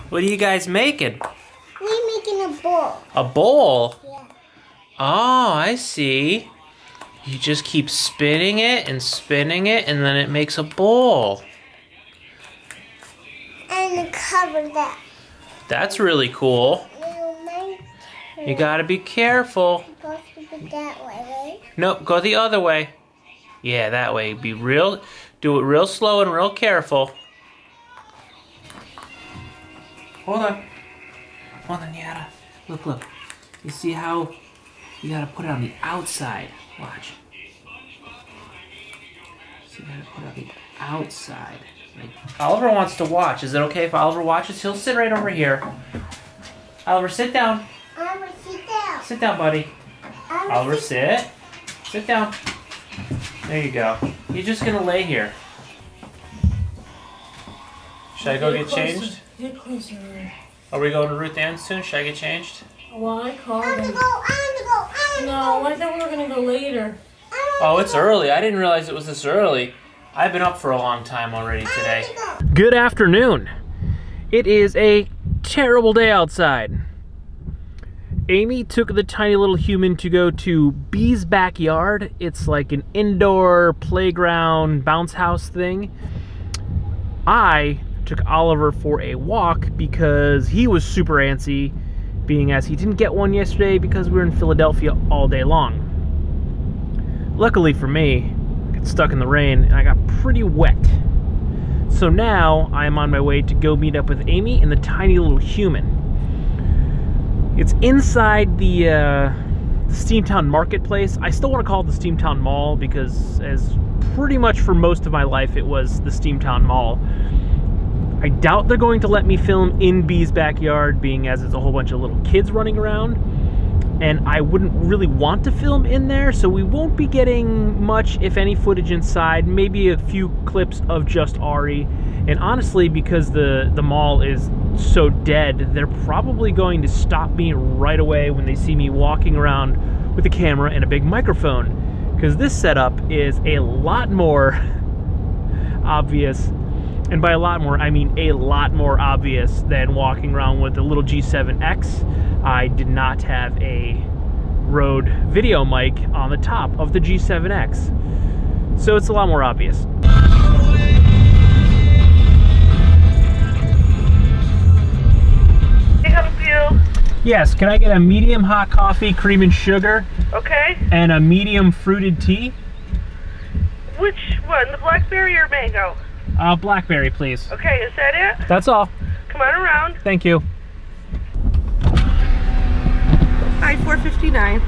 What are you guys making? We're making a bowl. A bowl? Yeah. Oh, I see. You just keep spinning it, and then it makes a bowl. And cover that. That's really cool. You gotta be careful. Supposed to go that way, right? Nope, go the other way. Yeah, that way. Do it real slow and real careful. Hold on, Yada. Look. You see how you gotta put it on the outside? Watch. So you gotta put it on the outside. Like, Oliver wants to watch. Is it okay if Oliver watches? He'll sit right over here. Oliver, sit down. Oliver, sit down. Sit down, buddy. Oliver, sit. Sit down. There you go. You're just gonna lay here. Should I go get changed? Get closer. Are we going to Ruth Ann soon? Should I get changed? Well, I called I want him. to go. No, I thought we were going to go later. Oh, it's early. I didn't realize it was this early. I've been up for a long time already today. Good afternoon. It is a terrible day outside. Amy took the tiny little human to go to Bee's backyard. It's like an indoor playground bounce house thing. I took Oliver for a walk because he was super antsy, being as he didn't get one yesterday because we were in Philadelphia all day long. Luckily for me, I got stuck in the rain and I got pretty wet. So now I'm on my way to go meet up with Amy and the tiny little human. It's inside the Steamtown Marketplace. I still want to call it the Steamtown Mall because as pretty much for most of my life it was the Steamtown Mall. I doubt they're going to let me film in Bee's backyard, being as it's a whole bunch of little kids running around. And I wouldn't really want to film in there, so we won't be getting much, if any, footage inside. Maybe a few clips of just Ari. And honestly, because the mall is so dead, they're probably going to stop me right away when they see me walking around with a camera and a big microphone. Because this setup is a lot more obvious. And by a lot more, I mean a lot more obvious than walking around with the little G7X. I did not have a Rode video mic on the top of the G7X. So it's a lot more obvious. Can I help you? Yes, can I get a medium hot coffee, cream and sugar? Okay. And a medium fruited tea? Which one, the blackberry or mango? Blackberry, please. Okay, is that it? That's all. Come on around. Thank you. I-459.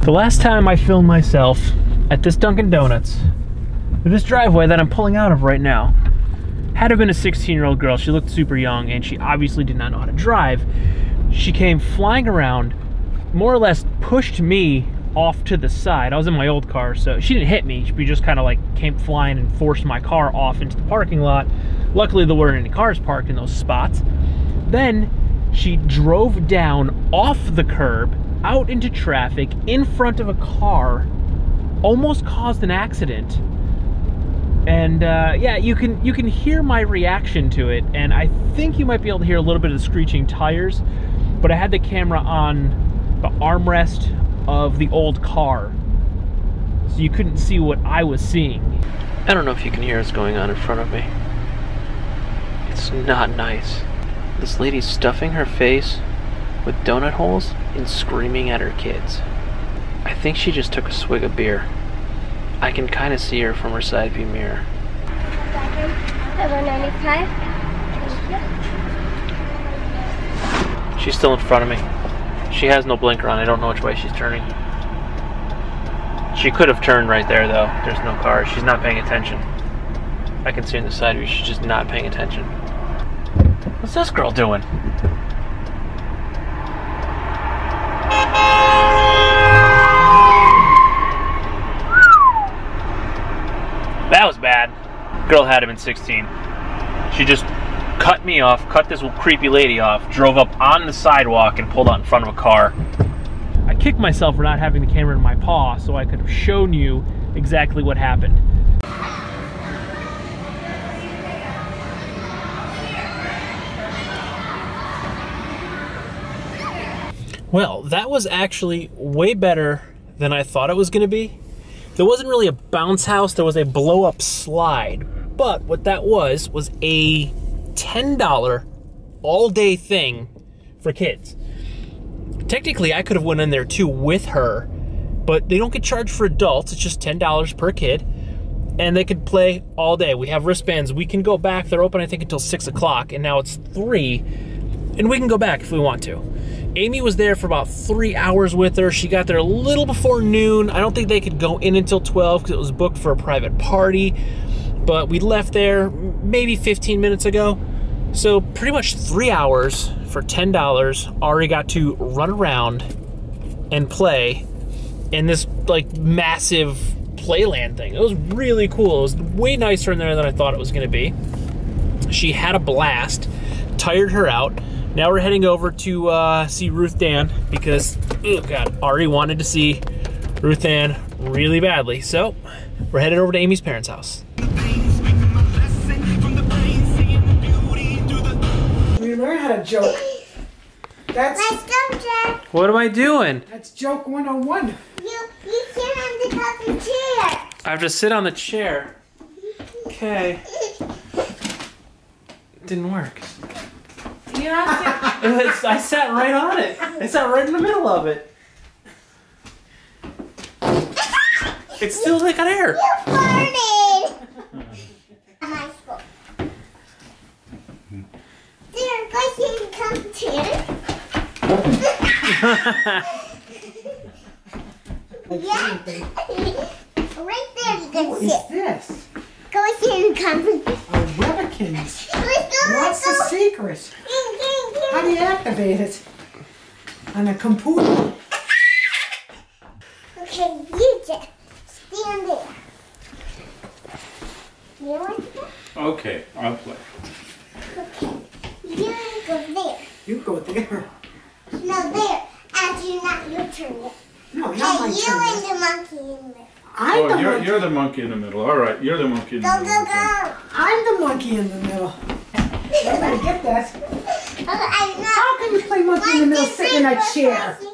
The last time I filmed myself at this Dunkin' Donuts, this driveway that I'm pulling out of right now, had to have been a 16-year-old girl. She looked super young and she obviously did not know how to drive. She came flying around, more or less pushed me off to the side. I was in my old car, so she didn't hit me. She just kind of like came flying and forced my car off into the parking lot. Luckily, there weren't any cars parked in those spots. Then she drove down off the curb, out into traffic, in front of a car, almost caused an accident. And yeah, you can hear my reaction to it, and I think you might be able to hear a little bit of the screeching tires, but I had the camera on the armrest of the old car, so you couldn't see what I was seeing. I don't know if you can hear what's going on in front of me. It's not nice. This lady's stuffing her face with donut holes and screaming at her kids. I think she just took a swig of beer. I can kind of see her from her side view mirror. She's still in front of me. She has no blinker on. I don't know which way she's turning. She could have turned right there, though. There's no car. She's not paying attention. I can see in the side view she's just not paying attention. What's this girl doing? That was bad. Girl had to have been 16. She just cut me off, cut this creepy lady off, drove up on the sidewalk and pulled out in front of a car. I kick myself for not having the camera in my paw so I could have shown you exactly what happened. Well, that was actually way better than I thought it was going to be. There wasn't really a bounce house, there was a blow-up slide. But what that was a $10 all-day thing for kids. Technically, I could have went in there too with her, but they don't get charged for adults. It's just $10 per kid, and they could play all day. We have wristbands. We can go back. They're open, I think, until 6 o'clock, and now it's 3, and we can go back if we want to. Amy was there for about 3 hours with her. She got there a little before noon. I don't think they could go in until 12 because it was booked for a private party, but we left there maybe 15 minutes ago. So pretty much 3 hours for $10. Ari got to run around and play in this like massive playland thing. It was really cool. It was way nicer in there than I thought it was going to be. She had a blast, tired her out. Now we're heading over to see Ruth Dan because, oh God, Ari wanted to see Ruth Dan really badly. So we're headed over to Amy's parents' house. We learn how to joke. Let's go, Jack. What am I doing? That's joke 101. You sit on the top of the chair. I have to sit on the chair. Okay. Didn't work. Yeah, I sat right on it. I sat right in the middle of it. It's still like on air. You farted. High school. There, guys, you can come here. Yeah. Right there you can What sit. is this? Go here and come. Webikins. Let's go, What's the let's go. secret? How do you activate it? On a computer. Okay, you just stand there. You want to go? Okay, I'll play. Okay. You go there. You go there. No, there. After not your turn yet. No, not Hey, my you turn. and the monkey in there. I'm the Oh, monkey. you're the monkey in the middle. All right, you're the monkey in the Go, middle. go, go. I'm the monkey in the middle. I'm gonna get that. Okay, I'm not. How can you play monkey in the middle sitting in a chair? Go,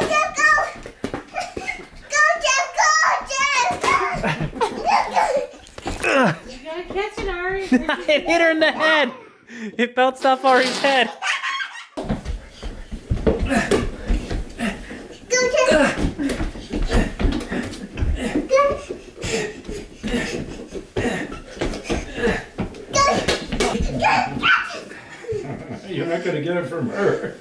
Jeff, go. Go, Jeff, go, Jeff, go. You gotta catch it, Ari. It hit her in the head. It bounced off Ari's head. Go, Jeff. You're not going to get it from her.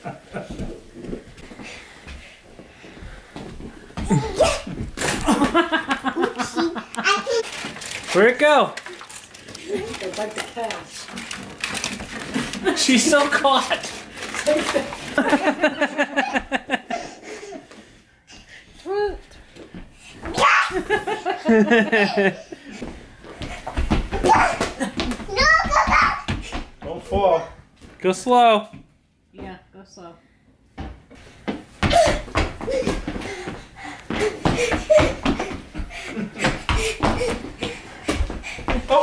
Where'd it go? It's like the cats. She's so caught. No, go, go. Don't fall. Go slow. Yeah, go slow.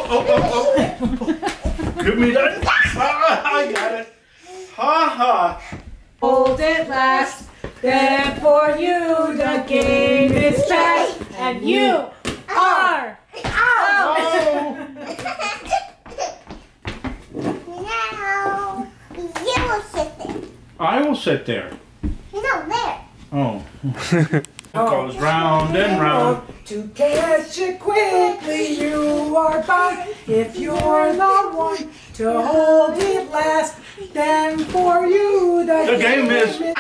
Oh. Give me that. I got it. Ha ha. Hold it last, then for you the game is fast, and you are Oh. Now, you will sit there. I will sit there. No, there. Oh. It goes round and round. To catch it quickly, you are bound. If you're the one to hold it last, then for you the game is. You will.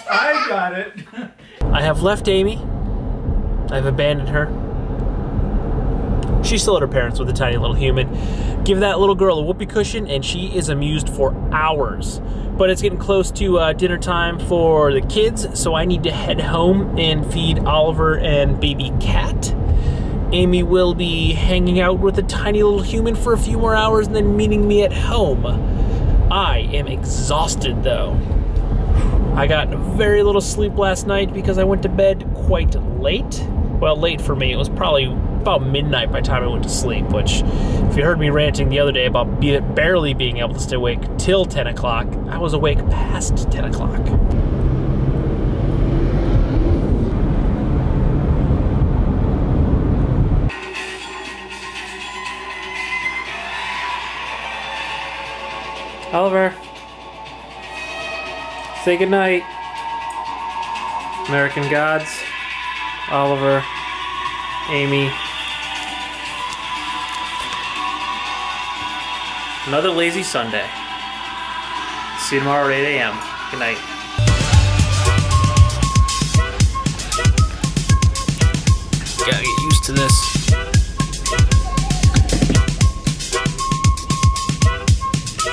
I got it. I have left Amy. I've abandoned her. She's still at her parents with a tiny little human. Give that little girl a whoopee cushion and she is amused for hours. But it's getting close to dinner time for the kids, so I need to head home and feed Oliver and baby Cat. Amy will be hanging out with a tiny little human for a few more hours and then meeting me at home. I am exhausted though. I got very little sleep last night because I went to bed quite late. Well, late for me. It was probably about midnight by the time I went to sleep, which, if you heard me ranting the other day about barely being able to stay awake till 10 o'clock, I was awake past 10 o'clock. Oliver, say goodnight. American Gods, Oliver, Amy. Another lazy Sunday. See you tomorrow at 8 a.m. Good night. Gotta get used to this.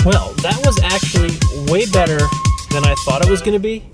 Well, that was actually way better than I thought it was going to be.